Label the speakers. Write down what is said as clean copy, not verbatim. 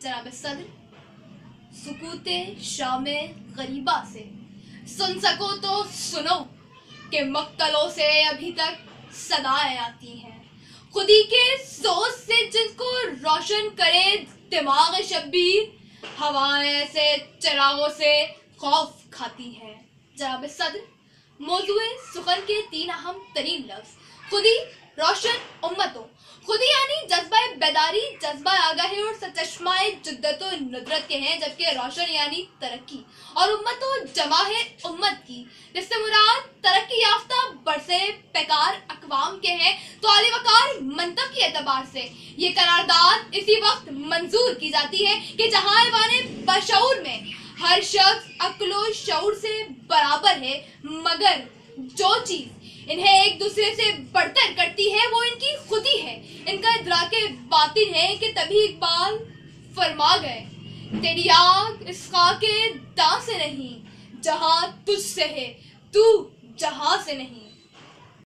Speaker 1: जनाब सदर, सुकूते शामे गरीबा से सुन सको तो सुनो कि मक्तलों से अभी तक सदाएं आती हैं, खुदी के सोच से जिनको रोशन करे दिमाग शब्बीर, हवाएं ऐसे चिरागों से खौफ खाती हैं। जनाब सदर, मौजूए सुखन के 3 अहम तरीन लफ्ज खुदी, रोशन, उम्मतों। खुदी यानी जज्बा बेदारी, जज्बा आगाही और सचश्माए जिद्दतो नुदरत के हैं, जबकि रोशन यानी तरक्की और उम्मतों जमा है उम्मत की, जिससे मुराद तरक्की याफ्ता बरसे पैकार अकवाम के हैं। तो आली वकार मंतक के एतबार से ये करारदाद इसी वक्त मंजूर की जाती है कि जहाँ ऐवाने बशऊर में हर शख्स अक्लो शऊर से बराबर है, मगर जो चीज इन्हें एक दूसरे से बढ़तर करती है वो इनकी खुदी है, इनका इदराके बातिन है कि तभी इकबाल फरमा गए, तेरी आग इस खाके दां से नहीं, जहां तुझसे है, तू जहां से नहीं।